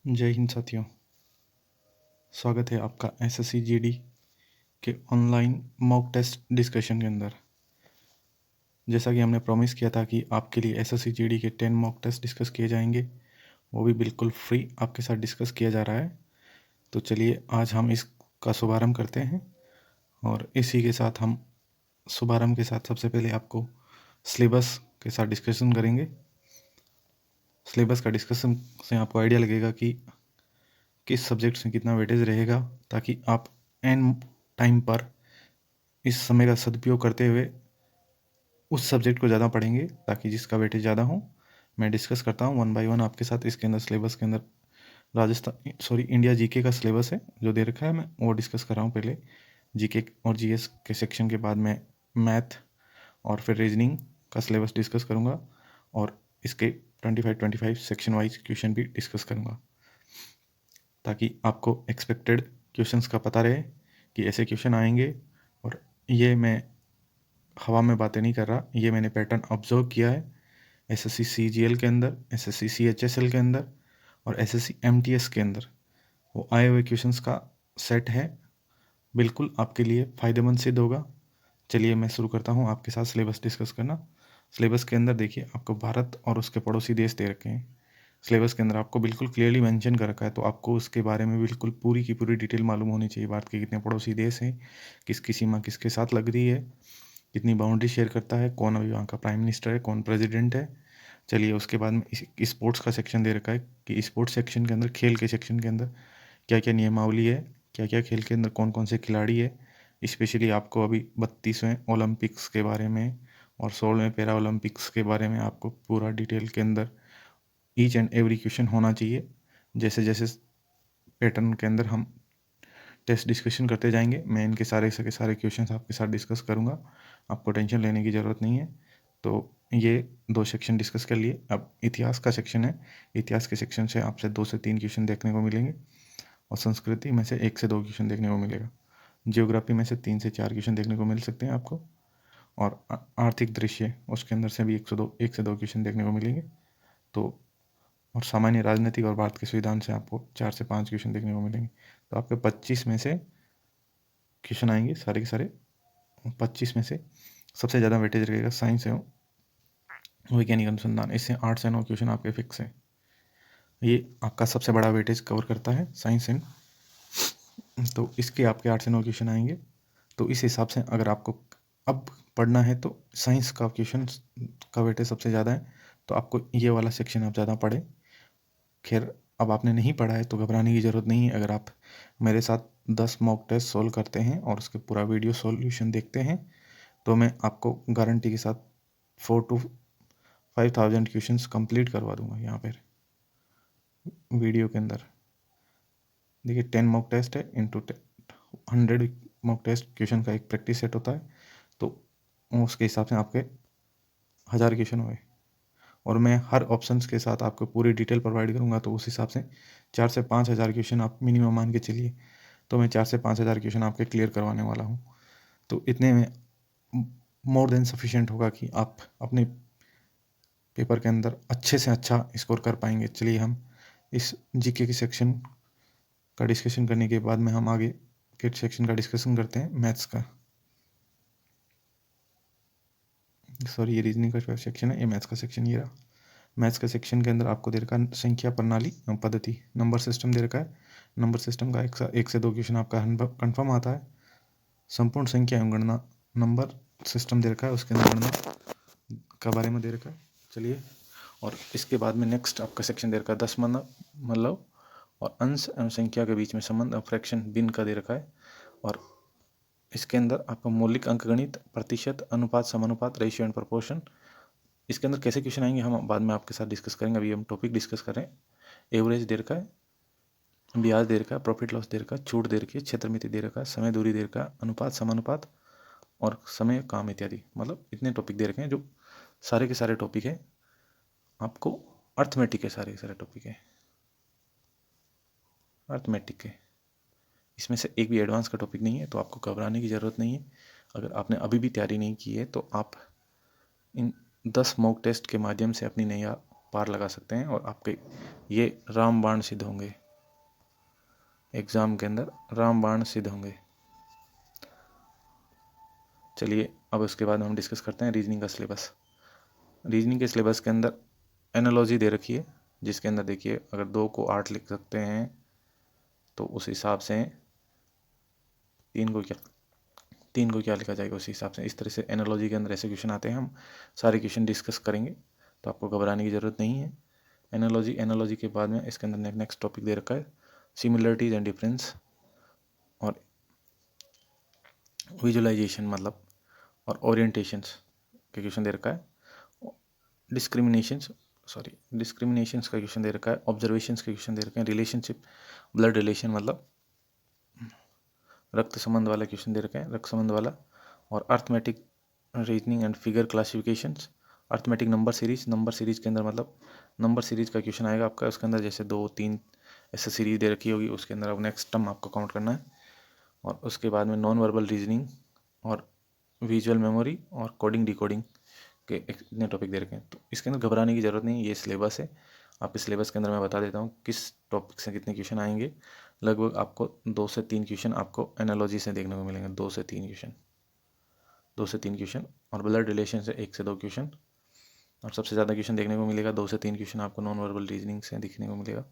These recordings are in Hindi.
जय हिंद साथियों। स्वागत है आपका एसएससी जीडी के ऑनलाइन मॉक टेस्ट डिस्कशन के अंदर। जैसा कि हमने प्रॉमिस किया था कि आपके लिए एसएससी जीडी के 10 मॉक टेस्ट डिस्कस किए जाएंगे, वो भी बिल्कुल फ्री आपके साथ डिस्कस किया जा रहा है। तो चलिए आज हम इसका शुभारंभ करते हैं और इसी के साथ हम शुभारंभ के साथ सबसे पहले आपको सिलेबस के साथ डिस्कशन करेंगे। सिलेबस का डिस्कशन से आपको आइडिया लगेगा कि किस सब्जेक्ट्स में कितना वेटेज रहेगा, ताकि आप एन टाइम पर इस समय का सदुपयोग करते हुए उस सब्जेक्ट को ज़्यादा पढ़ेंगे, ताकि जिसका वेटेज ज़्यादा हो। मैं डिस्कस करता हूँ वन बाय वन आपके साथ। इसके अंदर सिलेबस के अंदर इंडिया जीके का सिलेबस है जो दे रखा है, मैं वो डिस्कस कर रहा हूँ पहले। जीके और जीएस के सेक्शन के बाद मैं मैथ और फिर रीजनिंग का सिलेबस डिस्कस करूँगा और इसके 25 सेक्शन वाइज क्वेश्चन भी डिस्कस करूँगा, ताकि आपको एक्सपेक्टेड क्वेश्चंस का पता रहे कि ऐसे क्वेश्चन आएंगे। और ये मैं हवा में बातें नहीं कर रहा, ये मैंने पैटर्न ऑब्जर्व किया है एसएससी सीजीएल के अंदर, एसएससी सीएचएसएल के अंदर और एसएससी एमटीएस के अंदर। वो आए हुए क्वेश्चंस का सेट है, बिल्कुल आपके लिए फ़ायदेमंद सिद्ध होगा। चलिए मैं शुरू करता हूँ आपके साथ सिलेबस डिस्कस करना। सिलेबस के अंदर देखिए, आपको भारत और उसके पड़ोसी देश दे रखे हैं। सिलेबस के अंदर आपको बिल्कुल क्लियरली मेंशन कर रखा है, तो आपको उसके बारे में बिल्कुल पूरी की पूरी डिटेल मालूम होनी चाहिए। भारत के कितने पड़ोसी देश हैं, किसकी सीमा किसके साथ लग रही है, कितनी बाउंड्री शेयर करता है, कौन अभी वहाँ का प्राइम मिनिस्टर है, कौन प्रेसिडेंट है। चलिए उसके बाद में स्पोर्ट्स का सेक्शन दे रखा है कि स्पोर्ट्स सेक्शन के अंदर, खेल के सेक्शन के अंदर क्या क्या नियमावली है, क्या क्या खेल के अंदर कौन कौन से खिलाड़ी है। स्पेशली आपको अभी 32वें ओलंपिक्स के बारे में और 16वें पैरा ओलंपिक्स के बारे में आपको पूरा डिटेल के अंदर ईच एंड एवरी क्वेश्चन होना चाहिए। जैसे जैसे पैटर्न के अंदर हम टेस्ट डिस्कशन करते जाएंगे, मैं इनके सारे के सारे क्वेश्चंस आपके साथ डिस्कस करूंगा, आपको टेंशन लेने की ज़रूरत नहीं है। तो ये 2 सेक्शन डिस्कस कर लिए। अब इतिहास का सेक्शन है, इतिहास के सेक्शन से आपसे 2 से 3 क्वेश्चन देखने को मिलेंगे और संस्कृति में से 1 से 2 क्वेश्चन देखने को मिलेगा। जियोग्राफी में से 3 से 4 क्वेश्चन देखने को मिल सकते हैं आपको, और आर्थिक दृश्य उसके अंदर से भी 1 से 2 क्वेश्चन देखने को मिलेंगे। तो और सामान्य राजनीतिक और भारत के संविधान से आपको 4 से 5 क्वेश्चन देखने को मिलेंगे। तो आपके 25 में से क्वेश्चन आएंगे, सारे के सारे 25 में से सबसे ज़्यादा वेटेज रहेगा साइंस एवं वैज्ञानिक अनुसंधान, इससे 8 से 9 क्वेश्चन आपके फिक्स हैं। ये आपका सबसे बड़ा वेटेज कवर करता है साइंस एंड, तो इसके आपके 8 से 9 क्वेश्चन आएंगे। तो इस हिसाब से अगर आपको अब पढ़ना है तो साइंस का क्वेश्चन का वेटेज सबसे ज़्यादा है, तो आपको ये वाला सेक्शन आप ज़्यादा पढ़ें। खैर अब आपने नहीं पढ़ा है तो घबराने की ज़रूरत नहीं है। अगर आप मेरे साथ 10 मॉक टेस्ट सोल्व करते हैं और उसके पूरा वीडियो सॉल्यूशन देखते हैं, तो मैं आपको गारंटी के साथ 4 to 5,000 क्वेश्चंस कंप्लीट करवा दूंगा। यहाँ पर वीडियो के अंदर देखिए 10 मॉक टेस्ट है इंटू 100 मॉक टेस्ट क्वेश्चन का एक प्रैक्टिस सेट होता है, तो उसके हिसाब से आपके 1000 क्वेश्चन हुए। और मैं हर ऑप्शंस के साथ आपको पूरी डिटेल प्रोवाइड करूँगा, तो उस हिसाब से 4 से 5,000 क्वेश्चन आप मिनिमम मान के चलिए। तो मैं 4 से 5,000 क्वेश्चन आपके क्लियर करवाने वाला हूँ। तो इतने में मोर देन सफिशिएंट होगा कि आप अपने पेपर के अंदर अच्छे से अच्छा स्कोर कर पाएंगे। चलिए हम इस जीके के सेक्शन का डिस्कशन करने के बाद में हम आगे के सेक्शन का डिस्कशन करते हैं, मैथ्स का। सॉरी, ये रीजनिंग का सेक्शन है, ये मैथ्स का सेक्शन ये रहा। मैथ्स के सेक्शन के अंदर आपको दे रखा है संख्या प्रणाली पद्धति, नंबर सिस्टम दे रखा है। नंबर सिस्टम का 1 से 2 क्वेश्चन आपका कन्फर्म आता है। संपूर्ण संख्या एवं गणना नंबर सिस्टम दे रखा है, उसके अंदर गणना का बारे में दे रखा है। चलिए, और इसके बाद में नेक्स्ट आपका सेक्शन दे रखा है दशमलव मतलब और अंश एवं संख्या के बीच में संबंध, फ्रैक्शन बिन का दे रखा है। और इसके अंदर आपका मौलिक अंकगणित, प्रतिशत, अनुपात, समानुपात, रेशियो एंड प्रोपोर्शन। इसके अंदर कैसे क्वेश्चन आएंगे हम बाद में आपके साथ डिस्कस करेंगे, अभी हम टॉपिक डिस्कस कर रहे हैं। एवरेज दे रखा है, ब्याज दे रखा है, प्रॉफिट लॉस दे रखा है, छूट दे रखी है, क्षेत्र मिति दे रखा है, समय दूरी दे रखा है, अनुपात, समानुपात और समय काम इत्यादि। मतलब इतने टॉपिक दे रखे हैं जो सारे के सारे टॉपिक है आपको अर्थमेटिक के सारे के सारे टॉपिक है अर्थमेटिक के। इसमें से एक भी एडवांस का टॉपिक नहीं है, तो आपको घबराने की ज़रूरत नहीं है। अगर आपने अभी भी तैयारी नहीं की है तो आप इन 10 मॉक टेस्ट के माध्यम से अपनी नैया पार लगा सकते हैं और आपके ये रामबाण सिद्ध होंगे, एग्ज़ाम के अंदर रामबाण सिद्ध होंगे। चलिए अब उसके बाद हम डिस्कस करते हैं रीजनिंग का सिलेबस। रीजनिंग के सिलेबस के अंदर एनालॉजी दे रखी है, जिसके अंदर देखिए अगर 2 को 8 लिख सकते हैं तो उस हिसाब से 3 को क्या लिखा जाएगा उसी हिसाब से। इस तरह से एनालॉजी के अंदर ऐसे क्वेश्चन आते हैं, हम सारे क्वेश्चन डिस्कस करेंगे तो आपको घबराने की ज़रूरत नहीं है। एनालॉजी के बाद में इसके अंदर नेक्स्ट टॉपिक दे रखा है सिमिलरिटीज एंड डिफरेंस और विजुअलाइजेशन मतलब और ओरिएंटेशंस के क्वेश्चन दे रखा है। डिस्क्रिमिनेशंस का क्वेश्चन दे रखा है। ऑब्जर्वेशंस के क्वेश्चन दे रखे हैं। रिलेशनशिप ब्लड रिलेशन मतलब रक्त संबंध वाला क्वेश्चन दे रखे हैं, रक्त संबंध वाला। और arithmetic reasoning and figure classifications, arithmetic number series के अंदर मतलब नंबर सीरीज का क्वेश्चन आएगा आपका। उसके अंदर जैसे 2-3 ऐसे सीरीज दे रखी होगी, उसके अंदर अब नेक्स्ट टर्म आपको काउंट करना है। और उसके बाद में नॉन वर्बल रीजनिंग और विजुअल मेमोरी और कोडिंग डिकोडिंग के इतने टॉपिक दे रखे हैं। तो इसके अंदर घबराने की ज़रूरत नहीं, ये सिलेबस है। आप इस सिलेबस के अंदर मैं बता देता हूँ किस टॉपिक से कितने क्वेश्चन आएंगे। लगभग आपको 2 से 3 क्वेश्चन आपको एनालॉजी से देखने को मिलेंगे, 2 से 3 क्वेश्चन। और ब्लड रिलेशन से 1 से 2 क्वेश्चन। और सबसे ज़्यादा क्वेश्चन देखने को मिलेगा 2 से 3 क्वेश्चन आपको नॉन वर्बल रीजनिंग से देखने को मिलेगा।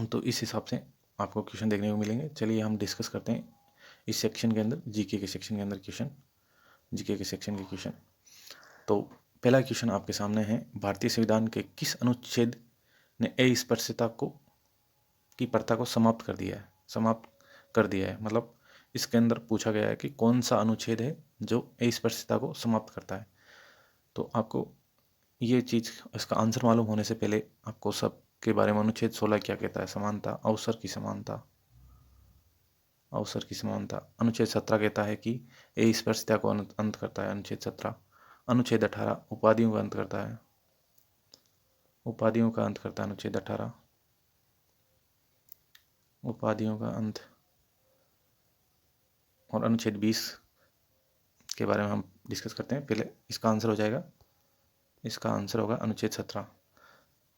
तो इस हिसाब से आपको क्वेश्चन देखने को मिलेंगे। चलिए हम डिस्कस करते हैं इस सेक्शन के अंदर, जीके के सेक्शन के अंदर क्वेश्चन। तो पहला क्वेश्चन आपके सामने है, भारतीय संविधान के किस अनुच्छेद ने अस्पृश्यता की प्रथा को समाप्त कर दिया है। मतलब इसके अंदर पूछा गया है कि कौन सा अनुच्छेद है जो अस्पृश्यता को समाप्त करता है। तो आपको ये चीज़, इसका आंसर मालूम होने से पहले आपको सब के बारे में अनुच्छेद 16 क्या कहता है। समानता, अवसर की समानता। अनुच्छेद 17 कहता है कि अस्पृश्यता को अंत करता है, अनुच्छेद 17। अनुच्छेद 18 उपाधियों का अंत करता है, अनुच्छेद 18 उपाधियों का अंत। और अनुच्छेद 20 के बारे में हम डिस्कस करते हैं। पहले इसका आंसर होगा अनुच्छेद 17।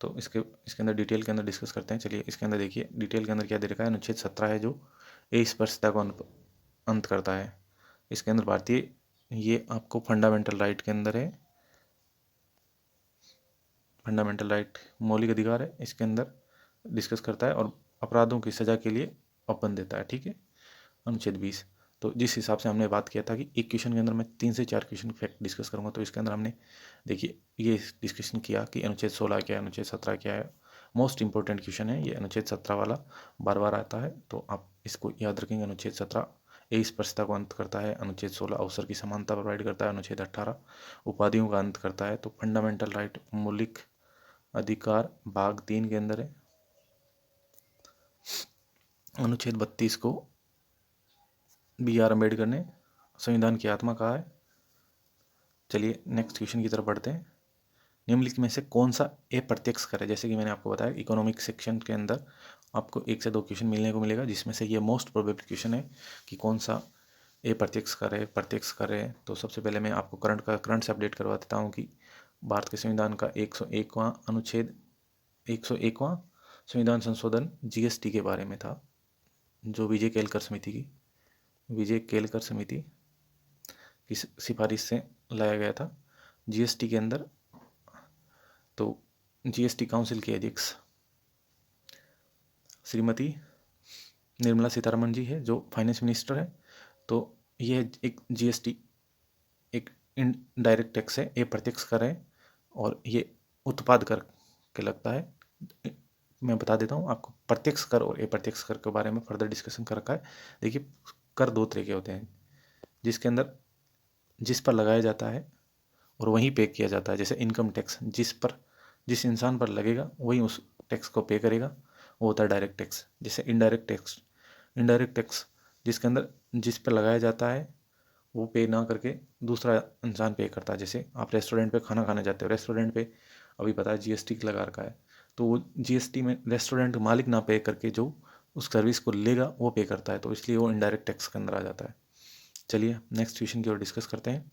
तो इसके अंदर डिटेल के अंदर डिस्कस करते हैं। चलिए इसके अंदर देखिए डिटेल के अंदर क्या दे रखा है। अनुच्छेद 17 है जो अस्पृश्यता को अंत करता है। इसके अंदर भारतीय, ये आपको फंडामेंटल राइट के अंदर है, फंडामेंटल राइट मौलिक अधिकार है, इसके अंदर डिस्कस करता है और अपराधों की सजा के लिए पाबंद देता है। ठीक है, अनुच्छेद 20। तो जिस हिसाब से हमने बात किया था कि एक क्वेश्चन के अंदर मैं 3 से 4 क्वेश्चन फैक्ट डिस्कस करूंगा, तो इसके अंदर हमने देखिए ये डिस्कशन किया कि अनुच्छेद 16 क्या है, अनुच्छेद 17 क्या है। मोस्ट इंपॉर्टेंट क्वेश्चन है ये अनुच्छेद 17 वाला, बार बार आता है, तो आप इसको याद रखेंगे। अनुच्छेद 17 अस्पृश्यता को अंत करता है, अनुच्छेद 16 अवसर की समानता प्रोवाइड करता है, अनुच्छेद 18 उपाधियों का अंत करता है। तो फंडामेंटल राइट मौलिक अधिकार भाग 3 के अंदर है। अनुच्छेद 32 को BR अम्बेडकर ने संविधान की आत्मा कहा है। चलिए नेक्स्ट क्वेश्चन की तरफ बढ़ते हैं। निम्नलिखित में से कौन सा अप्रत्यक्ष कर है। जैसे कि मैंने आपको बताया इकोनॉमिक सेक्शन के अंदर आपको 1 से 2 क्वेश्चन मिलने को मिलेगा, जिसमें से ये मोस्ट प्रोबेबल क्वेश्चन है कि कौन सा अप्रत्यक्ष कर है। तो सबसे पहले मैं आपको करंट से अपडेट करवा देता हूँ कि भारत के संविधान का 101वां अनुच्छेद 101वां संविधान संशोधन GST के बारे में था, जो विजय केलकर समिति की सिफारिश से लाया गया था GST के अंदर। तो GST काउंसिल की अध्यक्ष श्रीमती निर्मला सीतारमण जी है, जो फाइनेंस मिनिस्टर है। तो यह एक GST एक इनडायरेक्ट टैक्स है, ये प्रत्यक्ष कर है और ये उत्पाद कर के लगता है। मैं बता देता हूँ आपको, प्रत्यक्ष कर और अप्रत्यक्ष कर के बारे में फर्दर डिस्कशन कर रखा है। देखिए कर 2 तरह के होते हैं, जिसके अंदर जिस पर लगाया जाता है और वहीं पे किया जाता है। जैसे इनकम टैक्स, जिस इंसान पर लगेगा वही उस टैक्स को पे करेगा, वो होता है डायरेक्ट टैक्स। जैसे इनडायरेक्ट टैक्स जिसके अंदर जिस पर लगाया जाता है वो पे ना करके दूसरा इंसान पे करता है। जैसे आप रेस्टोरेंट पे खाना खाने जाते हो, रेस्टोरेंट पे अभी पता है GST लगा रखा है, तो वो GST में रेस्टोरेंट मालिक ना पे करके जो उस सर्विस को लेगा वो पे करता है, तो इसलिए वो इनडायरेक्ट टैक्स के अंदर आ जाता है। चलिए नेक्स्ट क्वेश्चन की ओर डिस्कस करते हैं।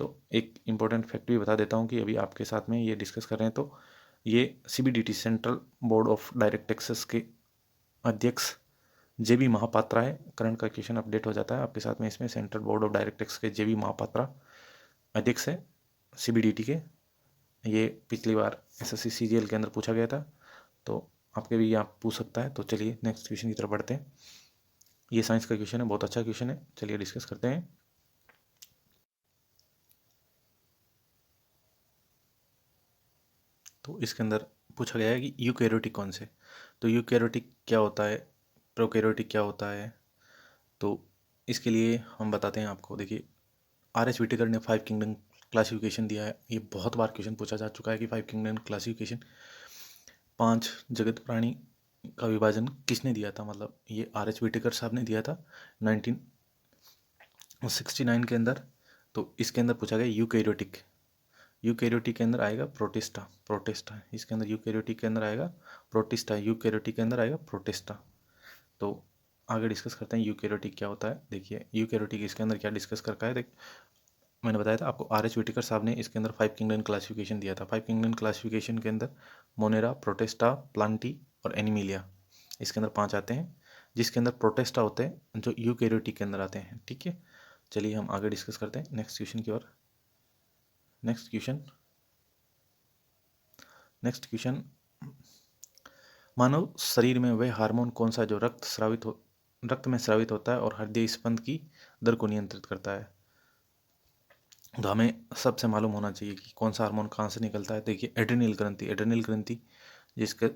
तो एक इम्पोर्टेंट फैक्ट भी बता देता हूँ कि अभी आपके साथ में ये डिस्कस कर रहे हैं, तो ये CBDT central board of direct taxes के अध्यक्ष JB महापात्रा है। करंट का क्वेश्चन अपडेट हो जाता है आपके साथ में इसमें। Central board of direct tax के JB महापात्रा अध्यक्ष है CBDT के। ये पिछली बार SSC CGL के अंदर पूछा गया था, तो आपके भी आप पूछ सकता है। तो चलिए नेक्स्ट क्वेश्चन की तरफ बढ़ते हैं। ये साइंस का क्वेश्चन है, बहुत अच्छा क्वेश्चन है, चलिए डिस्कस करते हैं। तो इसके अंदर पूछा गया है कि यूकैरियोटिक कौन से। तो यूकैरियोटिक क्या होता है, प्रोकैरियोटिक क्या होता है, तो इसके लिए हम बताते हैं आपको। देखिए RS विटेकर ने 5 किंगडम क्लासिफिकेशन दिया है। ये बहुत बार क्वेश्चन पूछा जा चुका है कि 5 किंगडम क्लासिफिकेशन, 5 जगत प्राणी का विभाजन किसने दिया था, मतलब ये RS विटेकर साहब ने दिया था 1969 के अंदर। तो इसके अंदर पूछा गया यूकैरियोटिक। यूकैरियोटिक के अंदर आएगा प्रोटिस्टा। इसके अंदर यूकैरियोटिक के अंदर आएगा प्रोटिस्टा, यूकैरियोटिक के अंदर आएगा प्रोटिस्टा। तो आगे डिस्कस करते हैं यूकैरियोटिक क्या होता है। देखिए यूकैरियोटिक इसके अंदर क्या डिस्कस करता है। मैंने बताया था आपको, RS विटेकर साहब ने इसके अंदर 5 किंगडम क्लासिफिकेशन दिया था। 5 किंगडम क्लासिफिकेशन के अंदर मोनेरा, प्रोटेस्टा, प्लांटी और एनिमिलिया, इसके अंदर 5 आते हैं, जिसके अंदर प्रोटेस्टा होते हैं जो यूकैरियोटिक के अंदर आते हैं। ठीक है, चलिए हम आगे डिस्कस करते हैं नेक्स्ट क्वेश्चन की ओर। नेक्स्ट क्वेश्चन, मानव शरीर में वह हार्मोन कौन सा है जो रक्त में स्रावित होता है और हृदय स्पंद की दर को नियंत्रित करता है। तो हमें सबसे मालूम होना चाहिए कि कौन सा हार्मोन कहाँ से निकलता है। देखिए एड्रेनल ग्रंथि जिसके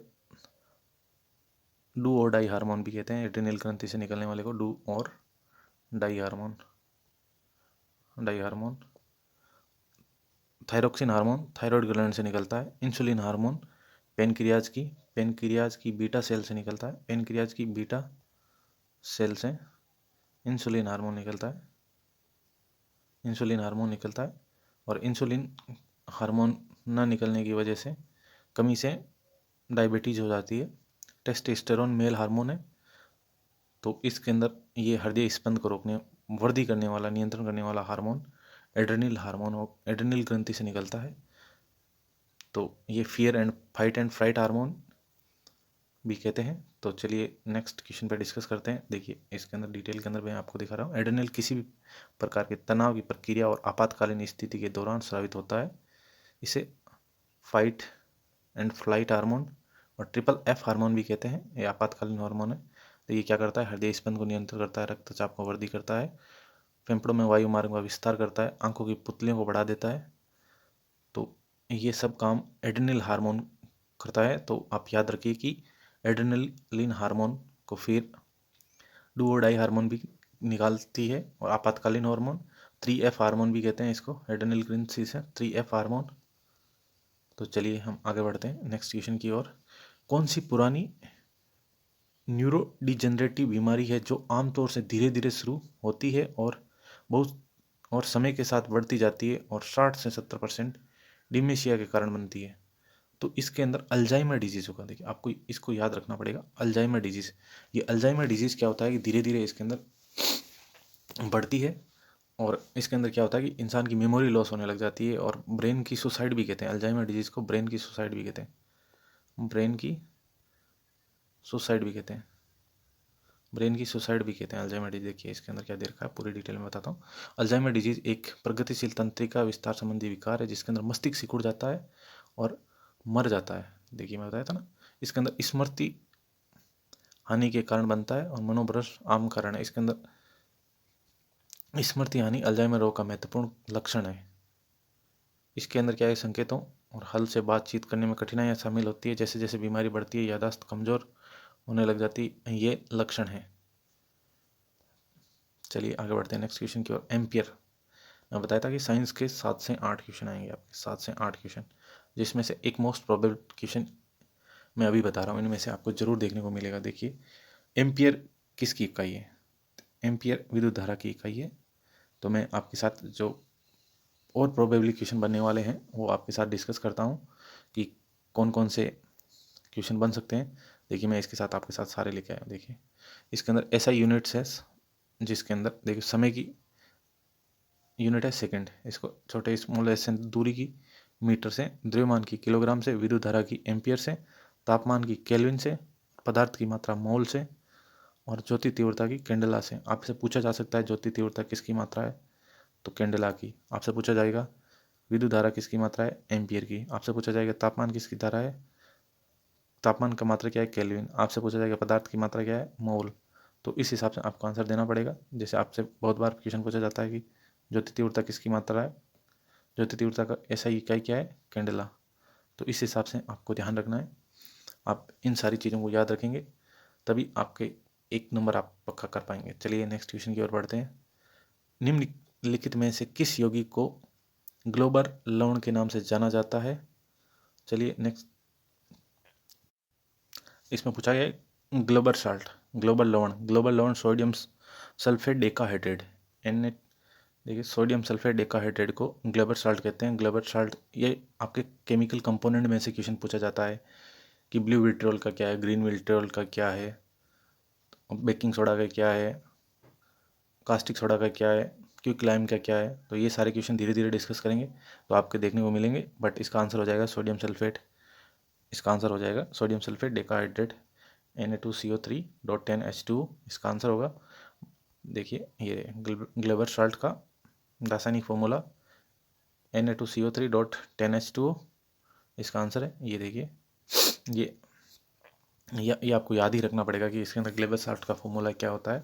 डू और डाई हार्मोन भी कहते हैं। एड्रेनल ग्रंथि से निकलने वाले को डू और डाई hormone. Thyroxine hormone thyroid gland से निकलता है। इंसुलिन हार्मोन पेनक्रियाज की बीटा सेल से निकलता है। पेनक्रियाज की बीटा सेल से इंसुलिन हार्मोन निकलता है। और इंसुलिन हार्मोन न निकलने की वजह से, कमी से डायबिटीज हो जाती है। टेस्टोस्टेरोन मेल हार्मोन है, तो इसके अंदर ये हृदय स्पंद को रोकने, वृद्धि करने वाला, नियंत्रण करने वाला हार्मोन एड्रेनल ग्रंथि से निकलता है। तो ये फियर एंड फ्राइट हार्मोन भी कहते हैं। तो चलिए नेक्स्ट क्वेश्चन पे डिस्कस करते हैं। देखिए इसके अंदर डिटेल के अंदर मैं आपको दिखा रहा हूँ। एड्रेनल किसी भी प्रकार के तनाव की प्रक्रिया और आपातकालीन स्थिति के दौरान स्रावित होता है। इसे फाइट एंड फ्लाइट हार्मोन और FFF हार्मोन भी कहते हैं। ये आपातकालीन हार्मोन है। तो ये क्या करता है, हृदय स्पंद को नियंत्रित करता है, रक्तचाप को वृद्धि करता है, फेफड़ों में वायु मार्ग का विस्तार करता है, आंखों की पुतलियों को बढ़ा देता है। तो ये सब काम एड्रेनल हार्मोन करता है। तो आप याद रखिए कि एड्रेनलिन हार्मोन को फिर डू और डाई हार्मोन भी निकालती है। और आपातकालीन हार्मोन 3F हार्मोन भी कहते हैं इसको, एड्रेनल ग्रंथि से 3F हार्मोन। तो चलिए हम आगे बढ़ते हैं नेक्स्ट क्वेश्चन की ओर। कौन सी पुरानी न्यूरो डिजेनरेटिव बीमारी है जो आमतौर से धीरे धीरे शुरू होती है और समय के साथ बढ़ती जाती है और 60 से 70% डिमेंशिया के कारण बनती है। तो इसके अंदर अल्जाइमर डिजीज होगा। देखिए आपको इसको याद रखना पड़ेगा, अल्जाइमर डिजीज। ये अल्जाइमर डिजीज क्या होता है कि धीरे धीरे इसके अंदर बढ़ती है और इसके अंदर क्या होता है कि इंसान की मेमोरी लॉस होने लग जाती है और ब्रेन की सुसाइड भी कहते हैं। अल्जाइमर डिजीज को ब्रेन की सुसाइड भी कहते हैं। ब्रेन की सुसाइड भी कहते हैं अल्जाइमर डिजीज। देखिए इसके अंदर क्या दे रखा है, पूरी डिटेल में बताता हूँ। अल्जाइमर डिजीज एक प्रगतिशील तंत्रिका विस्तार संबंधी विकार है जिसके अंदर मस्तिष्क सिकुड़ जाता है और मर जाता है। देखिए मैं बताया था ना, इसके अंदर स्मृति हानि के कारण बनता है और मनोभ्रंश आम कारण है। इसके अंदर स्मृति हानि अल्जाइमर रोग का महत्वपूर्ण लक्षण है। इसके अंदर क्या है, संकेतों और हल से बातचीत करने में कठिनाइयाँ शामिल होती है। जैसे जैसे बीमारी बढ़ती है याददाश्त कमजोर होने लग जाती है, ये लक्षण है। चलिए आगे बढ़ते हैं नेक्स्ट क्वेश्चन की ओर। एम्पियर, मैं बताया था कि साइंस के 7 से 8 क्वेश्चन आएंगे आपके, 7 से 8 क्वेश्चन, जिसमें से एक मोस्ट प्रोबेबल क्वेश्चन मैं अभी बता रहा हूँ, इनमें से आपको जरूर देखने को मिलेगा। देखिए एम्पियर किसकी इकाई है, एम्पियर विद्युत धारा की इकाई है। तो मैं आपके साथ जो और प्रोबेबली क्वेश्चन बनने वाले हैं वो आपके साथ डिस्कस करता हूँ कि कौन कौन से क्वेश्चन बन सकते हैं। देखिए मैं इसके साथ आपके साथ सारे लेके आया हूँ। देखिए इसके अंदर ऐसा यूनिट्स है जिसके अंदर देखिए समय की यूनिट है सेकंड। इसको छोटे स्मॉल एस से दूरी की, मीटर से, द्रव्यमान की किलोग्राम से, विद्युत धारा की एम्पियर से, तापमान की केल्विन से, पदार्थ की मात्रा मोल से, और ज्योति तीव्रता की कैंडेला से। आपसे पूछा जा सकता है ज्योति तीव्रता किसकी मात्रा है, तो कैंडेला की। आपसे पूछा जाएगा विद्युत धारा किसकी मात्रा है, एम्पियर की। आपसे पूछा जाएगा तापमान किसकी धारा है, तापमान का मात्रा क्या है, केल्विन। आपसे पूछा जाएगा पदार्थ की मात्रा क्या है, मोल। तो इस हिसाब से आपको आंसर देना पड़ेगा। जैसे आपसे बहुत बार क्वेश्चन पूछा जाता है कि ज्योति तीव्रता किसकी मात्रा है, ज्योति तीव्रता का SI इकाई क्या है, कैंडेला। तो इस हिसाब से आपको ध्यान रखना है। आप इन सारी चीज़ों को याद रखेंगे तभी आपके 1 नंबर आप पक्का कर पाएंगे। चलिए नेक्स्ट क्वेश्चन की ओर बढ़ते हैं। निम्नलिखित में से किस यौगिक को ग्लोबर लवण के नाम से जाना जाता है। चलिए नेक्स्ट, इसमें पूछा गया है ग्लोबर साल्ट, ग्लोबल लवण। ग्लोबल लवण सोडियम सल्फेट डेकाहाइड्रेट, एन। देखिए सोडियम सल्फेट डेकाहाइड्रेट को ग्लोबर साल्ट कहते हैं। ग्लोबर साल्ट ये आपके केमिकल कंपोनेंट में से क्वेश्चन पूछा जाता है कि ब्लू विट्रियोल का क्या है, ग्रीन विट्रियोल का क्या है, बेकिंग सोडा का क्या है, कास्टिक सोडा का क्या है, क्विक लाइम का क्या है। तो ये सारे क्वेश्चन धीरे धीरे डिस्कस करेंगे तो आपके देखने को मिलेंगे। बट इसका आंसर हो जाएगा सोडियम सल्फेट। इसका आंसर हो जाएगा सोडियम सल्फेट डेकाहाइड्रेट, Na2CO3.10H2 इसका आंसर होगा। देखिए ये ग्लोबर साल्ट का रासायनिक फॉर्मूला Na2CO3.10H2 इसका आंसर है। ये देखिए ये आपको याद ही रखना पड़ेगा कि इसके अंदर ग्लोबल साल्ट का फॉर्मूला क्या होता है।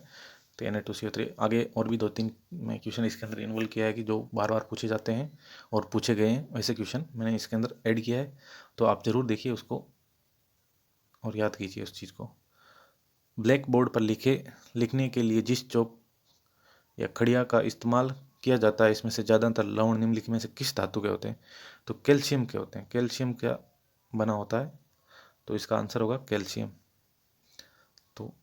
तो Na2CO3 आगे और भी 2-3 मैं क्वेश्चन इसके अंदर इन्वॉल्व किया है कि जो बार बार पूछे जाते हैं और पूछे गए हैं, वैसे क्वेश्चन मैंने इसके अंदर ऐड किया है। तो आप ज़रूर देखिए उसको और याद कीजिए उस चीज़ को। ब्लैक बोर्ड पर लिखने के लिए जिस चौक या खड़िया का इस्तेमाल किया जाता है, इसमें से ज़्यादातर लवण निम्नलिखित में से किस धातु के होते हैं, तो कैल्शियम के होते हैं। कैल्शियम क्या बना होता है, तो इसका आंसर होगा कैल्शियम। तो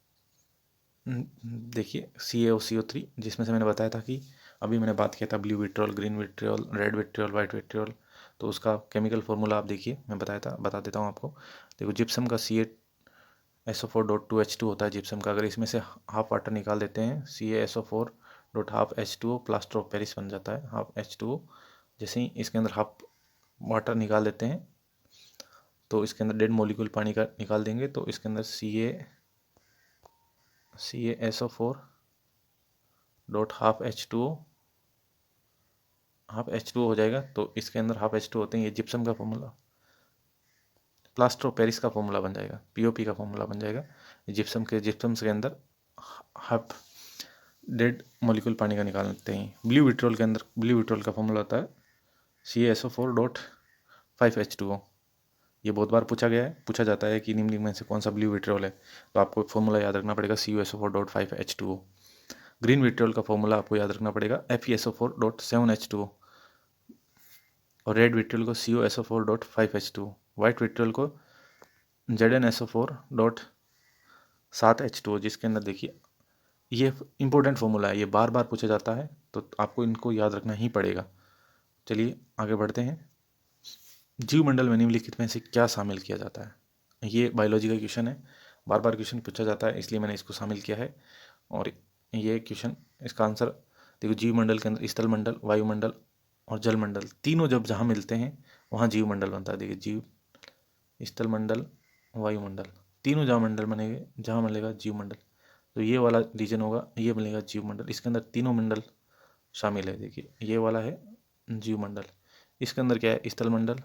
देखिए CaO3 जिसमें से मैंने बताया था कि अभी मैंने बात किया था blue vitriol, green vitriol, red vitriol, white vitriol. तो उसका केमिकल फॉर्मूला आप देखिए, मैं बता देता हूँ आपको। देखो जिप्सम का CaSO4.2H2 होता है जिप्सम का। अगर इसमें से हाफ वाटर निकाल देते हैं, CaSO4.12H2O, प्लास्टर ऑफ पेरिस बन जाता है, हाफ H2O। जैसे ही इसके अंदर हाफ वाटर निकाल देते हैं तो इसके अंदर डेड मॉलिक्यूल पानी का निकाल देंगे, तो इसके अंदर CaSO4.12H2O हाफ H2O हो जाएगा। तो इसके अंदर हाफ H2 होते हैं, ये जिप्सम का फॉर्मूला, प्लास्टर ऑफ पेरिस का फॉर्मूला बन जाएगा, POP का फॉर्मूला बन जाएगा। जिप्सम के अंदर हाफ डेड मॉलिक्यूल पानी का निकालते हैं। ब्लू विट्रियोल का फॉर्मूला होता है CaSO4.5H2O। ये बहुत बार पूछा जाता है कि निम्नलिखित में से कौन सा ब्लू विट्रियोल है, तो आपको फॉर्मूला याद रखना पड़ेगा CuSO4.5H2O। ग्रीन विट्रियोल का फॉर्मूला आपको याद रखना पड़ेगा FeSO4.7H2O। और रेड विट्रियोल को CuSO4.5H2O। वाइट विट्रियोल को ZnSO4.7H2O, जिसके अंदर देखिए ये इंपॉर्टेंट फॉर्मूला है, ये बार बार पूछा जाता है तो आपको इनको याद रखना ही पड़ेगा। चलिए आगे बढ़ते हैं। जीवमंडल में निम्नलिखित में से क्या शामिल किया जाता है। ये बायोलॉजी का क्वेश्चन है, बार बार क्वेश्चन पूछा जाता है, इसलिए मैंने इसको शामिल किया है। और ये क्वेश्चन, इसका आंसर देखो, जीवमंडल के अंदर स्थल मंडल, वायुमंडल और जलमंडल तीनों जब जहाँ मिलते हैं वहाँ जीवमंडल बनता है। देखिए जीव, स्थल मंडल, वायुमंडल, तीनों जहाँ मंडल बनेंगे, जहाँ मिलेगा जीवमंडल, तो ये वाला रीजन होगा, ये मिलेगा जीवमंडल। इसके अंदर तीनों मंडल शामिल है। देखिए ये वाला है जीवमंडल, इसके अंदर क्या है, स्थल मंडल,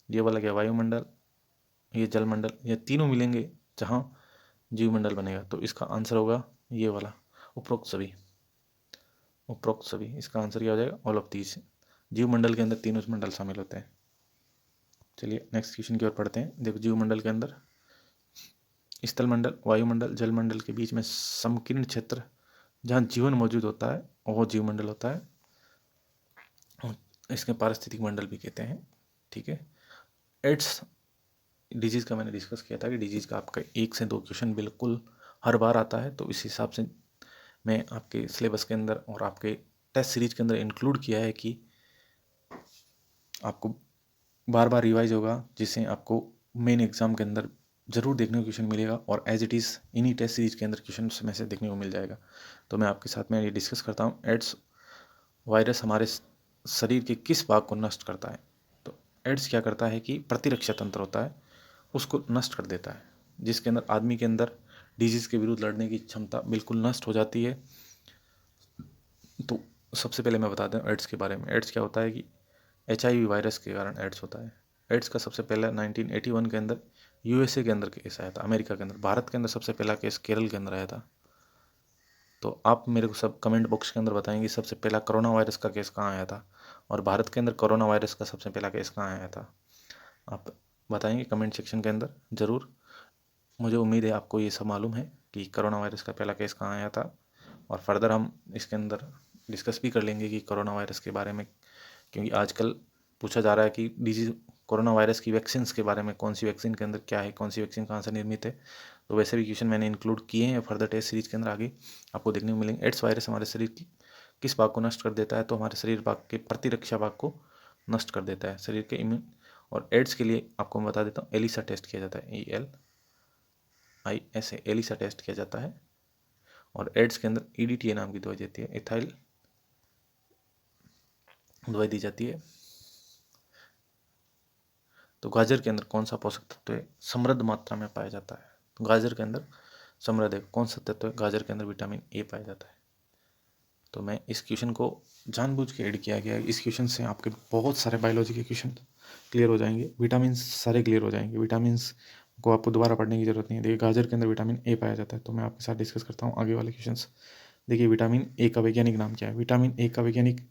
ये वाला क्या है, वायुमंडल, ये जलमंडल, ये तीनों मिलेंगे जहाँ जीवमंडल बनेगा। तो इसका आंसर होगा ये वाला, उपरोक्त सभी। इसका आंसर क्या हो जाएगा, ऑल ऑफ दीज। जीवमंडल के अंदर तीनों मंडल शामिल होते हैं। चलिए नेक्स्ट क्वेश्चन की ओर पढ़ते हैं। देखो जीवमंडल के अंदर स्थल मंडल, वायुमंडल, जलमंडल के बीच में संकीर्ण क्षेत्र जहाँ जीवन मौजूद होता है वो जीवमंडल होता है। इसके पारिस्थितिक मंडल भी कहते हैं। ठीक है। एड्स डिजीज का मैंने डिस्कस किया था कि डिजीज का आपका 1 से 2 क्वेश्चन बिल्कुल हर बार आता है, तो इस हिसाब से मैं आपके सिलेबस के अंदर और आपके टेस्ट सीरीज के अंदर इंक्लूड किया है कि आपको बार बार रिवाइज होगा, जिससे आपको मेन एग्जाम के अंदर ज़रूर देखने को क्वेश्चन मिलेगा और एज इट इज़ इन्हीं टेस्ट सीरीज के अंदर क्वेश्चन में से देखने को मिल जाएगा। तो मैं आपके साथ में ये डिस्कस करता हूँ एड्स वायरस हमारे शरीर के किस भाग को नष्ट करता है? तो एड्स क्या करता है कि प्रतिरक्षा तंत्र होता है उसको नष्ट कर देता है, जिसके अंदर आदमी के अंदर डिजीज़ के विरुद्ध लड़ने की क्षमता बिल्कुल नष्ट हो जाती है। तो सबसे पहले मैं बता दूं एड्स के बारे में। एड्स क्या होता है कि HIV वायरस के कारण एड्स होता है। एड्स का सबसे पहला 1981 के अंदर USA के अंदर केस आया था, अमेरिका के अंदर। भारत के अंदर सबसे पहला केस केरल के अंदर आया था। तो आप मेरे को सब कमेंट बॉक्स के अंदर बताएंगे सबसे पहला कोरोना वायरस का केस कहाँ आया था और भारत के अंदर कोरोना वायरस का सबसे पहला केस कहाँ आया था। आप बताएंगे कमेंट सेक्शन के अंदर ज़रूर। मुझे उम्मीद है आपको ये सब मालूम है कि कोरोना वायरस का पहला केस कहाँ आया था, और फर्दर हम इसके अंदर डिस्कस भी कर लेंगे कि कोरोना वायरस के बारे में, क्योंकि आजकल पूछा जा रहा है कि डिजीज कोरोना वायरस की वैक्सीन्स के बारे में, कौन सी वैक्सीन के अंदर क्या है, कौन सी वैक्सीन कहाँ से निर्मित है। तो वैसे भी क्वेश्चन मैंने इंक्लूड किए हैं फर्दर टेस्ट सीरीज के अंदर, आगे आपको देखने को मिलेंगे। एड्स वायरस हमारे शरीर की किस भाग को नष्ट कर देता है? तो हमारे शरीर भाग के प्रतिरक्षा भाग को नष्ट कर देता है, शरीर के इम्यून। और एड्स के लिए आपको मैं बता देता हूँ, एलिसा टेस्ट किया जाता है, ELISA एलिसा टेस्ट किया जाता है। और एड्स के अंदर EDTA नाम की दवाई देती है, इथाइल दवाई दी जाती है। तो गाजर के अंदर कौन सा पोषक तत्व है समृद्ध मात्रा में पाया जाता है? तो गाजर के अंदर समृद्ध है कौन सा तत्व है? गाजर के अंदर विटामिन ए पाया जाता है। तो मैं इस क्वेश्चन को जानबूझ के ऐड किया गया है। इस क्वेश्चन से आपके बहुत सारे बायोलॉजी के क्वेश्चन क्लियर हो जाएंगे, विटामिन सारे क्लियर हो जाएंगे। विटामिन को आपको दोबारा पढ़ने की जरूरत नहीं है। देखिए गाजर के अंदर विटामिन ए पाया जाता है। तो मैं आपके साथ डिस्कस करता हूँ आगे वाले क्वेश्चन। देखिए विटामिन ए का वैज्ञानिक नाम क्या है? विटामिन ए का वैज्ञानिक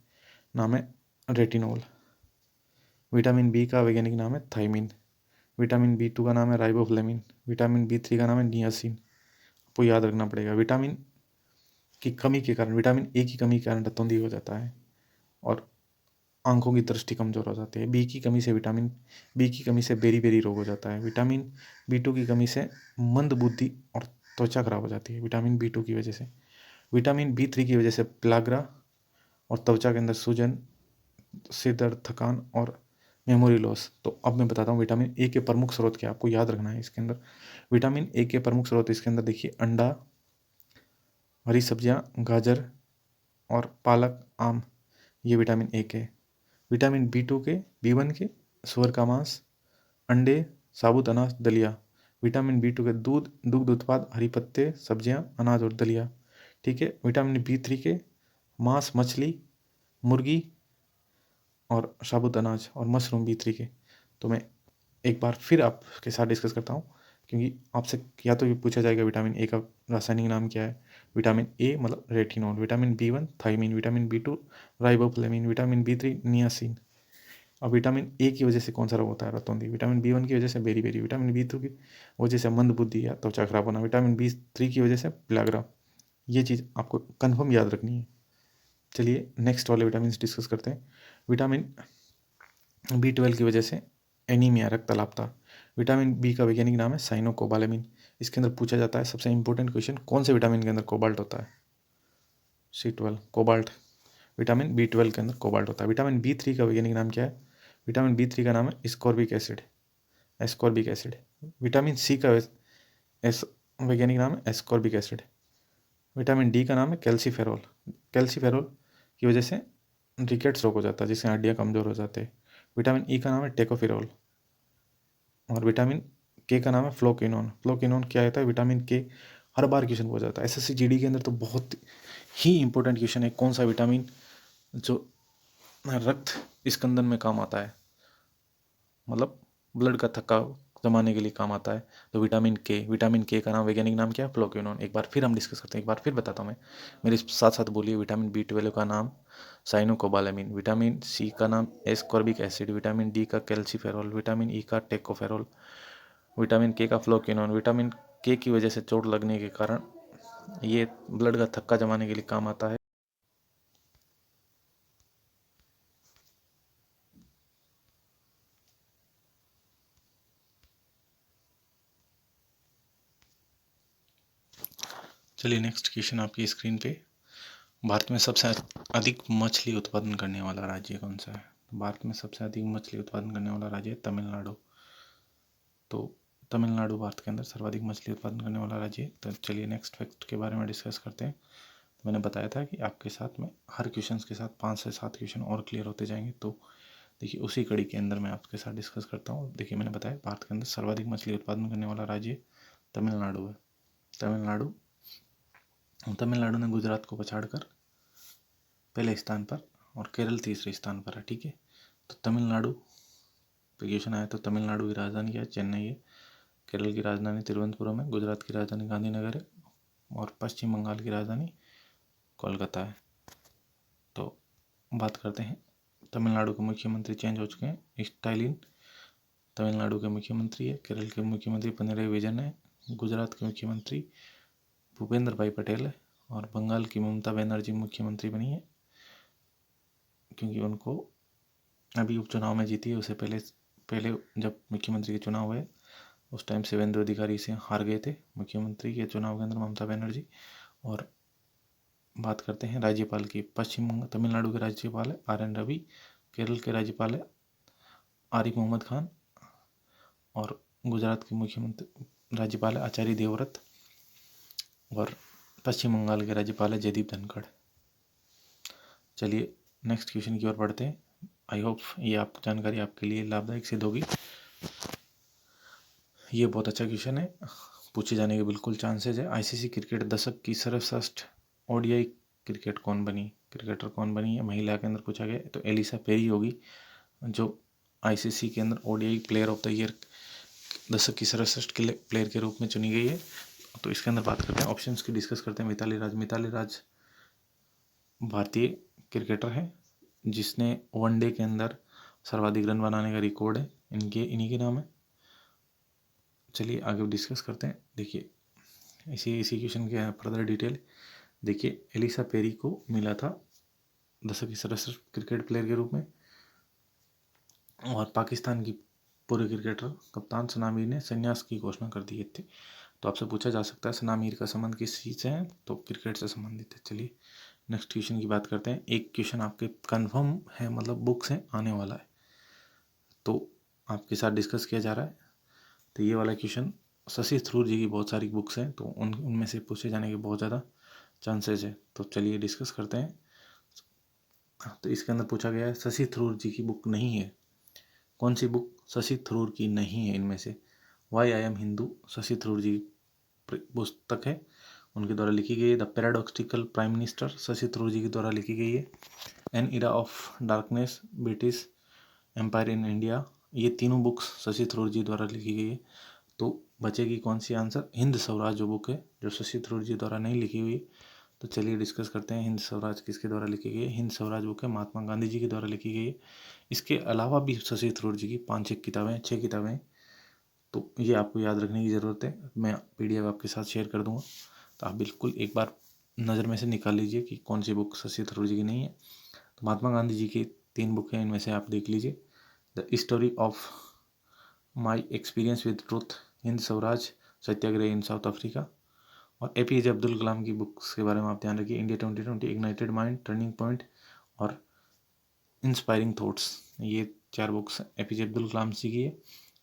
नाम है रेटिनोल। विटामिन बी का वैज्ञानिक नाम है थाइमिन। विटामिन B2 का नाम है राइबोफ्लेविन। विटामिन B3 का नाम है नियासिन। आपको याद रखना पड़ेगा। विटामिन की कमी के कारण, विटामिन ए की कमी के कारण रतौंधी हो जाता है और आंखों की दृष्टि कमजोर हो जाती है। विटामिन बी की कमी से बेरी बेरी रोग हो जाता है। विटामिन B2 की कमी से मंद बुद्धि और त्वचा खराब हो जाती है, विटामिन B2 की वजह से। विटामिन B3 की वजह से प्लाग्रा और त्वचा के अंदर सूजन, सिर दर्द, थकान और मेमोरी लॉस। तो अब मैं बताता हूँ विटामिन ए के प्रमुख स्रोत क्या, आपको याद रखना है इसके अंदर। विटामिन ए के प्रमुख स्रोत इसके अंदर देखिए, अंडा, हरी सब्जियाँ, गाजर और पालक, आम, ये विटामिन ए के। विटामिन B2 के, B1 के, सुअर का मांस, अंडे, साबुत अनाज, दलिया। विटामिन B2 के दूध, दुग्ध उत्पाद, हरी पत्ते, सब्जियाँ, अनाज और दलिया। ठीक है। विटामिन B3 के मांस, मछली, मुर्गी और साबुत अनाज और मशरूम B3 के। तो मैं एक बार फिर आपके साथ डिस्कस करता हूँ, क्योंकि आपसे या तो ये पूछा जाएगा विटामिन ए का रासायनिक नाम क्या है। विटामिन ए मतलब retinol, vitamin B1 thymine, vitamin B2 riboflavin, vitamin B3 niacin. अब विटामिन ए की वजह से कौन सा रोग होता है? रतौंधी। विटामिन B1 की वजह से बेरी बेरी। विटामिन B2 की वजह से मंद बुद्धि या त्वचा खराब होना। विटामिन B3 की वजह से प्लाग्रा। ये चीज़ आपको कन्फर्म याद रखनी है। चलिए नेक्स्ट वाले विटामिन डिस्कस करते हैं। विटामिन B12 की वजह से एनीमिया, रक्त अल्पता। विटामिन बी का वैज्ञानिक नाम है साइनोकोबालेमिन। इसके अंदर पूछा जाता है सबसे इंपॉर्टेंट क्वेश्चन, कौन से विटामिन के अंदर कोबाल्ट होता है? C12 cobalt. विटामिन B12 के अंदर कोबाल्ट होता है। विटामिन B3 का वैज्ञानिक नाम क्या है? विटामिन B3 का नाम है scorbic acid, ascorbic acid. Vitamin C का वैज्ञानिक नाम है एस्कॉर्बिक एसिड। विटामिन डी का नाम है कैल्सीफेरोल। कैल्सीफेरोल की वजह से रिकेट्स रोग हो जाता है, जिससे हड्डियाँ कमजोर हो जाते हैं। विटामिन ई का नाम है टेकोफिरोल। और विटामिन के का नाम है फ्लोकिनोन। फ्लोकिनोन क्या होता है? विटामिन के। हर बार क्वेश्चन हो जाता है SSC GD के अंदर, तो बहुत ही इंपॉर्टेंट क्वेश्चन है, कौन सा विटामिन जो रक्त स्कंदन में काम आता है, मतलब ब्लड का थक्का जमाने के लिए काम आता है। तो विटामिन के का नाम, वैज्ञानिक नाम क्या है? फ्लोक्विनोन। एक बार फिर हम डिस्कस करते हैं, एक बार फिर बताता हूँ मैं, मेरे साथ साथ बोलिए। विटामिन B12 का नाम साइनोकोबालामिन, विटामिन सी का नाम एस्कॉर्बिक एसिड, विटामिन डी का कैल्सीफेरोल, विटामिन ई का टेकोफेरोल, विटामिन के का फ्लोक्विनोन। विटामिन के की वजह से चोट लगने के कारण ये ब्लड का थक्का जमाने के लिए काम आता है। चलिए नेक्स्ट क्वेश्चन आपकी स्क्रीन पे। भारत में सबसे अधिक मछली उत्पादन करने वाला राज्य कौन सा है? भारत में सबसे अधिक मछली उत्पादन करने वाला राज्य है तमिलनाडु। तो तमिलनाडु भारत के अंदर सर्वाधिक मछली उत्पादन करने वाला राज्य है। तो चलिए नेक्स्ट फैक्ट के बारे में डिस्कस करते हैं। मैंने बताया था कि आपके साथ में हर क्वेश्चंस के साथ 5 से 7 क्वेश्चन और क्लियर होते जाएंगे। तो देखिए उसी कड़ी के अंदर मैं आपके साथ डिस्कस करता हूँ। देखिए मैंने बताया भारत के अंदर सर्वाधिक मछली उत्पादन करने वाला राज्य तमिलनाडु है। तमिलनाडु ने गुजरात को पछाड़कर पहले स्थान पर और केरल तीसरे स्थान पर है। ठीक है, तो तमिलनाडु पे क्वेश्चन आया तो तमिलनाडु की राजधानी क्या है? चेन्नई है। केरल की राजधानी तिरुवनंतपुरम है। गुजरात की राजधानी गांधीनगर है और पश्चिम बंगाल की राजधानी कोलकाता है। तो बात करते हैं, तमिलनाडु के मुख्यमंत्री चेंज हो चुके हैं। स्टालिन तमिलनाडु के मुख्यमंत्री है। केरल के मुख्यमंत्री पिनरई विजयन है। गुजरात के मुख्यमंत्री भूपेंद्र भाई पटेल है और बंगाल की ममता बनर्जी मुख्यमंत्री बनी है, क्योंकि उनको अभी उपचुनाव में जीती है। उससे पहले जब मुख्यमंत्री के चुनाव हुए उस टाइम शिवेंद्र अधिकारी से हार गए थे मुख्यमंत्री के चुनाव के अंदर ममता बनर्जी। और बात करते हैं राज्यपाल की। तमिलनाडु के राज्यपाल है RN रवि। केरल के राज्यपाल है आरिफ मोहम्मद खान और गुजरात के मुख्यमंत्री राज्यपाल है आचार्य देवव्रत और पश्चिम बंगाल के राज्यपाल है जयदीप धनखड़। चलिए नेक्स्ट क्वेश्चन की ओर बढ़ते हैं। आई होप ये जानकारी आपके लिए लाभदायक सिद्ध होगी। ये बहुत अच्छा क्वेश्चन है, पूछे जाने के बिल्कुल चांसेस है। ICC क्रिकेट दशक की सर्वश्रेष्ठ ODI क्रिकेटर कौन बनी है? महिला के अंदर पूछा गया तो एलिसा पेरी होगी, जो ICC के अंदर ODI player of the year दशक की सर्वश्रेष्ठ प्लेयर के रूप में चुनी गई है। तो इसके अंदर बात करते हैं, ऑप्शंस की डिस्कस करते हैं। मिताली राज भारतीय क्रिकेटर है जिसने वनडे के अंदर सर्वाधिक रन बनाने का रिकॉर्ड है, इन्हीं के नाम है। चलिए आगे डिस्कस करते हैं। देखिए इसी क्वेश्चन के फर्दर डिटेल देखिए। एलिसा पेरी को मिला था दशक की सर्वश्रेष्ठ क्रिकेट प्लेयर के रूप में और पाकिस्तान की पूर्व क्रिकेटर कप्तान सना मीर ने संन्यास की घोषणा कर दी थी। तो आपसे पूछा जा सकता है सना मीर का संबंध किस चीज़ से है? तो क्रिकेट से संबंधित है। चलिए नेक्स्ट क्वेश्चन की बात करते हैं। एक क्वेश्चन आपके कंफर्म है, मतलब बुक से आने वाला है, तो आपके साथ डिस्कस किया जा रहा है। तो ये वाला क्वेश्चन शशि थरूर जी की बहुत सारी बुक्स हैं, तो उनमें से पूछे जाने के बहुत ज़्यादा चांसेस है। तो चलिए डिस्कस करते हैं। तो इसके अंदर पूछा गया है शशि थरूर जी की बुक नहीं है। कौन सी बुक शशि थरूर की नहीं है इनमें से? Why I am Hindu Shashi Tharoor ji पुस्तक है, उनके द्वारा लिखी गई है। The paradoxical prime minister Shashi Tharoor ji के द्वारा लिखी गई है। An era of darkness British empire in India, ये तीनों बुक्स शशि थरूर जी द्वारा लिखी गई है। तो बचेगी कौन सी आंसर? हिंद स्वराज जो बुक है, जो शशि थरूर जी द्वारा नहीं लिखी हुई। तो चलिए डिस्कस करते हैं हिंद स्वराज किसके द्वारा लिखी गई है। हिंद स्वराज बुक है महात्मा गांधी जी के द्वारा लिखी गई है। इसके अलावा भी शशि थरूर जी की 5-6 किताबें हैं, तो ये आपको याद रखने की ज़रूरत है। मैं PDF आपके साथ शेयर कर दूंगा, तो आप बिल्कुल एक बार नज़र में से निकाल लीजिए कि कौन सी बुक शशि थरूर जी की नहीं है। तो महात्मा गांधी जी की 3 बुक हैं, इनमें से आप देख लीजिए। The story of my experience with truth, Hind Swaraj, Satyagraha in south Africa, और APJ अब्दुल कलाम की बुक्स के बारे में आप ध्यान रखिए। India 2020, ignited mind, turning point और इंस्पायरिंग थॉट्स, ये 4 बुक्स APJ अब्दुल कलाम जी की है,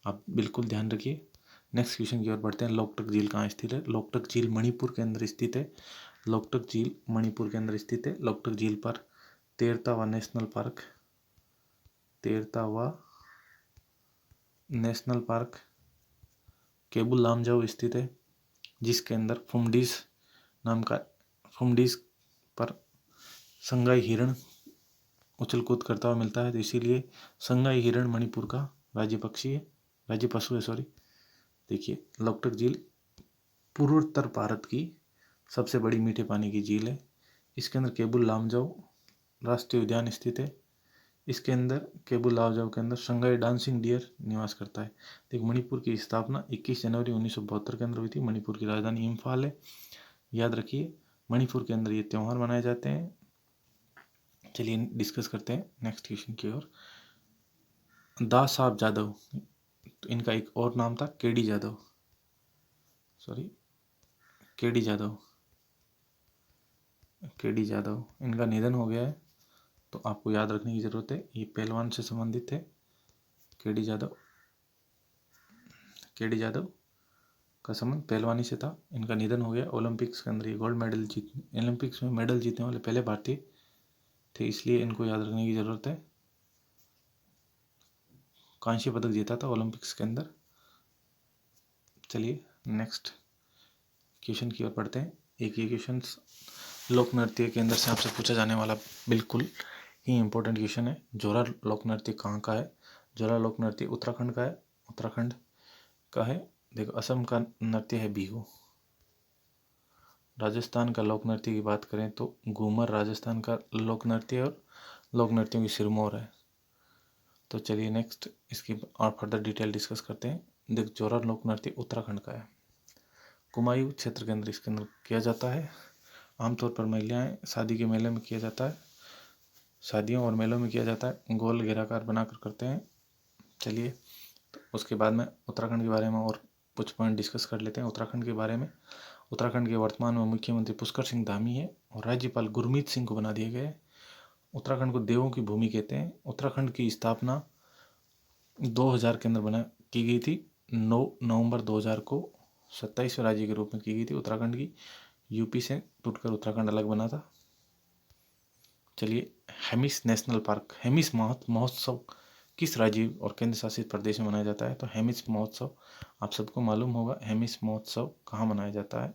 आप बिल्कुल ध्यान रखिए। नेक्स्ट क्वेश्चन की ओर बढ़ते हैं। लोकटक झील कहाँ स्थित है? लोकटक झील मणिपुर के अंदर स्थित है। लोकटक झील मणिपुर के अंदर स्थित है। लोकटक झील पर तेरतावा नेशनल पार्क केबुल लामजाओ स्थित है, जिसके अंदर फुमडीस पर संगाई हिरण उछल कूद करता हुआ मिलता है। तो इसीलिए संगाई हिरण मणिपुर का राज्य पशु है। देखिए लोकटक झील पूर्वोत्तर भारत की सबसे बड़ी मीठे पानी की झील है। इसके अंदर केबुल लामजाओ राष्ट्रीय उद्यान स्थित है। इसके अंदर केबुल लामजाओ के अंदर संगाई डांसिंग डियर निवास करता है। देखिए मणिपुर की स्थापना 21 जनवरी 1972 के अंदर हुई थी। मणिपुर की राजधानी इम्फाल है, याद रखिए। मणिपुर के अंदर ये त्यौहार मनाए जाते हैं। चलिए डिस्कस करते हैं नेक्स्ट क्वेश्चन की ओर। दा साहब जादव, तो इनका एक और नाम था केडी जादव, इनका निधन हो गया है, तो आपको याद रखने की ज़रूरत है। ये पहलवान से संबंधित है। केडी जादव का संबंध पहलवानी से था। इनका निधन हो गया। ओलंपिक्स के अंदर ये गोल्ड मेडल ओलंपिक्स में मेडल जीतने वाले पहले भारतीय थे, इसलिए इनको याद रखने की ज़रूरत है। कांस्य पदक जीता था ओलंपिक्स के अंदर। चलिए नेक्स्ट क्वेश्चन की ओर पढ़ते हैं। एक ये क्वेश्चन लोक नृत्य के अंदर से आपसे पूछा जाने वाला बिल्कुल ही इम्पोर्टेंट क्वेश्चन है। जोरा लोक नृत्य कहाँ का है? जोरा लोक नृत्य उत्तराखंड का है। उत्तराखंड का है। देखो, असम का नृत्य है बिहू। राजस्थान का लोक नृत्य की बात करें तो घूमर राजस्थान का लोक नृत्य और लोक नृत्यों की सिरमौर है। तो चलिए नेक्स्ट इसकी और फर्दर डिटेल डिस्कस करते हैं। देख, जोरा लोक नृत्य उत्तराखंड का है। कुमायूं क्षेत्र के अंदर इसके अंदर किया जाता है। आमतौर पर महिलाएं शादी के मेले में किया जाता है, शादियों और मेलों में किया जाता है। गोल घेराकार बनाकर करते हैं। चलिए, तो उसके बाद में उत्तराखंड के बारे में और कुछ पॉइंट डिस्कस कर लेते हैं। उत्तराखंड के बारे में, उत्तराखंड के वर्तमान में मुख्यमंत्री पुष्कर सिंह धामी है और राज्यपाल गुरमीत सिंह को बना दिए गए हैं। उत्तराखंड को देवों की भूमि कहते हैं। उत्तराखंड की स्थापना 2000 के अंदर की गई थी। 9 नवंबर 2000 को 27वें राज्य के रूप में की गई थी उत्तराखंड की। यूपी से टूटकर उत्तराखंड अलग बना था। चलिए, हेमिस नेशनल पार्क, हेमिस महोत्सव किस राज्य और केंद्र शासित प्रदेश में मनाया जाता है? तो हेमिस महोत्सव आप सबको मालूम होगा। हेमिस महोत्सव कहाँ मनाया जाता है?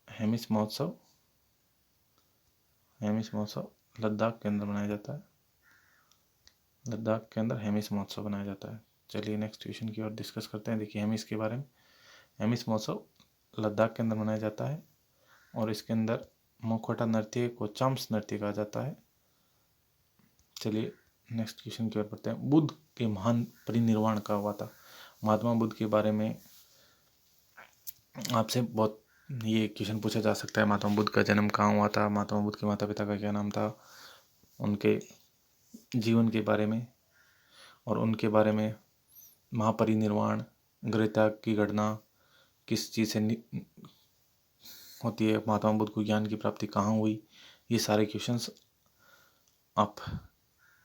हेमिस महोत्सव लद्दाख के अंदर मनाया जाता है। लद्दाख के अंदर हेमिस महोत्सव मनाया जाता है। चलिए नेक्स्ट क्वेश्चन की ओर डिस्कस करते हैं। देखिए हेमिस के बारे में। हेमिस महोत्सव लद्दाख के अंदर मनाया जाता है और इसके अंदर मुखौटा नृत्य को चाम्स नृत्य कहा जाता है। चलिए नेक्स्ट क्वेश्चन की ओर बढ़ते हैं। बुद्ध के महान परिनिर्वाण कब हुआ था? महात्मा बुद्ध के बारे में आपसे बहुत ये क्वेश्चन पूछा जा सकता है। महात्मा बुद्ध का जन्म कहाँ हुआ था? महात्मा बुद्ध के माता पिता का क्या नाम था? उनके जीवन के बारे में और उनके बारे में महापरिनिर्वाण, गृहत्याग की घटना किस चीज़ से होती है, महात्मा बुद्ध को ज्ञान की प्राप्ति कहाँ हुई, ये सारे क्वेश्चंस आप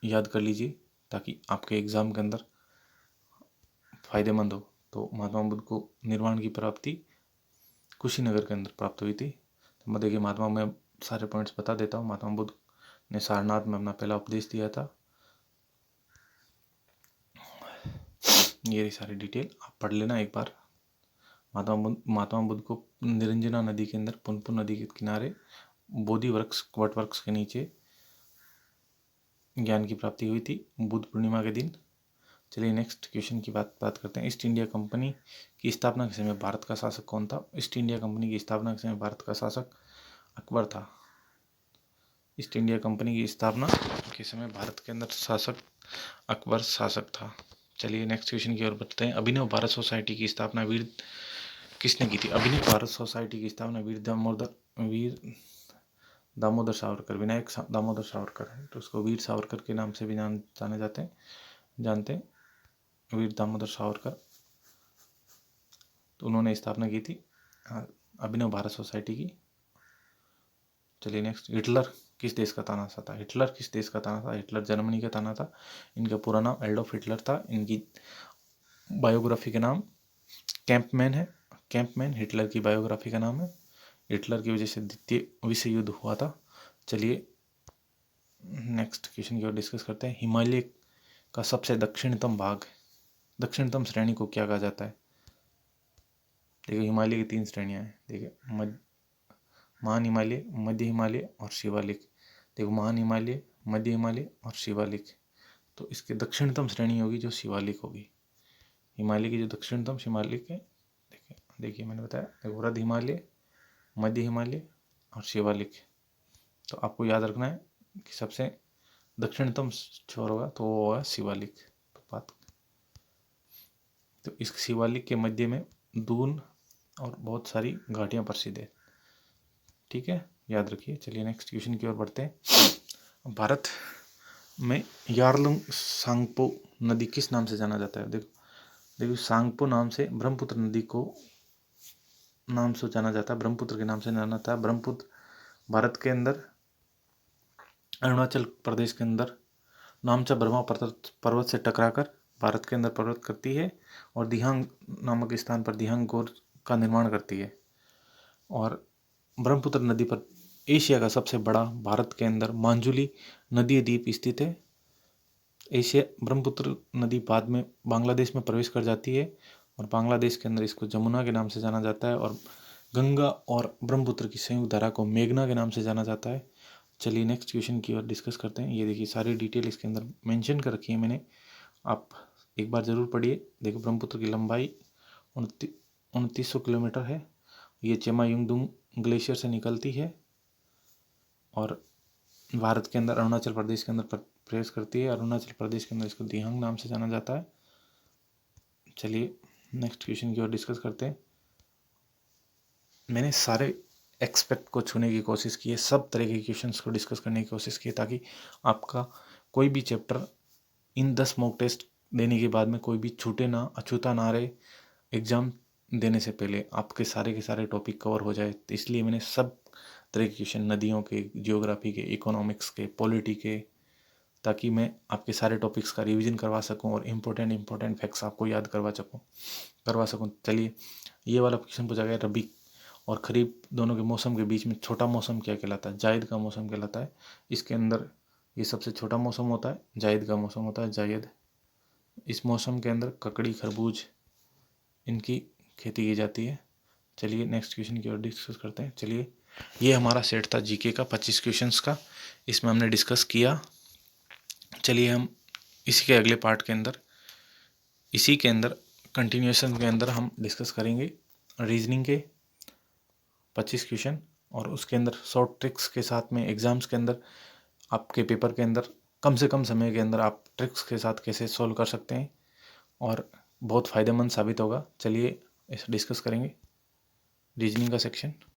याद कर लीजिए ताकि आपके एग्ज़ाम के अंदर फायदेमंद हो। तो महात्मा बुद्ध को निर्वाण की प्राप्ति कुशीनगर के अंदर प्राप्त हुई थी। तो मैं देखिए महात्मा में सारे पॉइंट्स बता देता हूँ। महात्मा बुद्ध ने सारनाथ में अपना पहला उपदेश दिया था। ये सारी डिटेल आप पढ़ लेना एक बार। महात्मा बुद्ध को निरंजना नदी के अंदर, पुनपुन नदी के किनारे बोधि वृक्ष, वट वृक्ष के नीचे ज्ञान की प्राप्ति हुई थी बुद्ध पूर्णिमा के दिन। चलिए नेक्स्ट क्वेश्चन की बात करते हैं। ईस्ट इंडिया कंपनी की स्थापना के समय भारत का शासक कौन था? ईस्ट इंडिया कंपनी की स्थापना के समय भारत का शासक अकबर था। ईस्ट इंडिया कंपनी की स्थापना के समय भारत के अंदर शासक अकबर शासक था। चलिए नेक्स्ट क्वेश्चन की ओर बढ़ते हैं। अभिनव भारत सोसाइटी की स्थापना वीर किसने की थी? अभिनव भारत सोसाइटी की स्थापना वीर दामोदर सावरकर, विनायक दामोदर सावरकर है, तो उसको वीर सावरकर के नाम से भी जाने जानते हैं वीर दामोदर सावरकर। तो उन्होंने स्थापना की थी अभिनव भारत सोसाइटी की। चलिए नेक्स्ट, हिटलर किस देश का तानाशाह था? हिटलर किस देश का ताना था? हिटलर जर्मनी का ताना था। इनका पूरा नाम एडोल्फ हिटलर था। इनकी बायोग्राफी का नाम कैंपमैन है। कैंपमैन हिटलर की बायोग्राफी का नाम है। हिटलर की वजह से द्वितीय विश्व युद्ध हुआ था। चलिए नेक्स्ट क्वेश्चन की ओर डिस्कस करते हैं। हिमालय का सबसे दक्षिणतम भाग, दक्षिणतम श्रेणी को क्या कहा जाता है? देखिए हिमालय की 3 श्रेणियां हैं। देखिए महान हिमालय, मध्य हिमालय और शिवालिक। देखो महान हिमालय, मध्य हिमालय और शिवालिक। तो इसके दक्षिणतम श्रेणी होगी जो शिवालिक होगी। हिमालय की जो दक्षिणतम शिवालिक है, देखिए मैंने बताया, देखो वृद्ध हिमालय, मध्य हिमालय और शिवालिक। तो आपको याद रखना है कि सबसे दक्षिणतम छोर होगा तो वो होगा शिवालिक। तो इस शिवालिक के मध्य में दून और बहुत सारी घाटियाँ प्रसिद्ध है। ठीक है, याद रखिए। चलिए नेक्स्ट क्वेश्चन की ओर बढ़ते हैं। भारत में यारलुंग सांगपो नदी किस नाम से जाना जाता है? देखो सांगपो नाम से ब्रह्मपुत्र नदी को नाम से जाना जाता है, ब्रह्मपुत्र के नाम से जाना जाता है। ब्रह्मपुत्र भारत के अंदर अरुणाचल प्रदेश के अंदर नामचा ब्रह्मा पर्वत से टकराकर भारत के अंदर प्रवृत्त करती है और दिहांग नामक स्थान पर दिहांग गोर का निर्माण करती है। और ब्रह्मपुत्र नदी पर एशिया का सबसे बड़ा भारत के अंदर मांजुली नदी द्वीप स्थित है। एशिया ब्रह्मपुत्र नदी बाद में बांग्लादेश में प्रवेश कर जाती है और बांग्लादेश के अंदर इसको जमुना के नाम से जाना जाता है और गंगा और ब्रह्मपुत्र की संयुक्त धारा को मेघना के नाम से जाना जाता है। चलिए नेक्स्ट क्वेश्चन की ओर डिस्कस करते हैं। ये देखिए सारी डिटेल इसके अंदर मेंशन कर रखी है मैंने, आप एक बार ज़रूर पढ़िए। देखो ब्रह्मपुत्र की लंबाई 2900 किलोमीटर है। ये चेमायुंगडुंग ग्लेशियर से निकलती है और भारत के अंदर अरुणाचल प्रदेश के अंदर प्रवेश करती है। अरुणाचल प्रदेश के अंदर इसको दिहांग नाम से जाना जाता है। चलिए नेक्स्ट क्वेश्चन की ओर डिस्कस करते हैं। मैंने सारे एक्सपेक्ट को छूने की कोशिश की है, सब तरह के क्वेश्चंस को डिस्कस करने की कोशिश की है ताकि आपका कोई भी चैप्टर इन 10 मॉक टेस्ट देने के बाद में कोई भी छूटे ना, अछूता ना रहे। एग्ज़ाम देने से पहले आपके सारे के सारे टॉपिक कवर हो जाए, तो इसलिए मैंने सब तरह के क्वेश्चन नदियों के, जियोग्राफी के, इकोनॉमिक्स के, पॉलिटी के, ताकि मैं आपके सारे टॉपिक्स का रिवीजन करवा सकूं और इम्पोर्टेंट फैक्ट्स आपको याद करवा सकूं। चलिए ये वाला क्वेश्चन पूछा गया, रबी और खरीफ दोनों के मौसम के बीच में छोटा मौसम क्या कहलाता है? जायद का मौसम कहलाता है। इसके अंदर ये सबसे छोटा मौसम होता है, जायद का मौसम होता है, जायद। इस मौसम के अंदर ककड़ी, खरबूज इनकी खेती की जाती है। चलिए नेक्स्ट क्वेश्चन की ओर डिस्कस करते हैं। चलिए ये हमारा सेट था जीके का 25 क्वेश्चंस का, इसमें हमने डिस्कस किया। चलिए हम इसी के अगले पार्ट के अंदर, इसी के अंदर कंटिन्यूएशन के अंदर हम डिस्कस करेंगे रीजनिंग के 25 क्वेश्चन और उसके अंदर शॉर्ट ट्रिक्स के साथ में एग्ज़ाम्स के अंदर आपके पेपर के अंदर कम से कम समय के अंदर आप ट्रिक्स के साथ कैसे सॉल्व कर सकते हैं और बहुत फ़ायदेमंद साबित होगा। चलिए इसे डिस्कस करेंगे रीजनिंग का सेक्शन।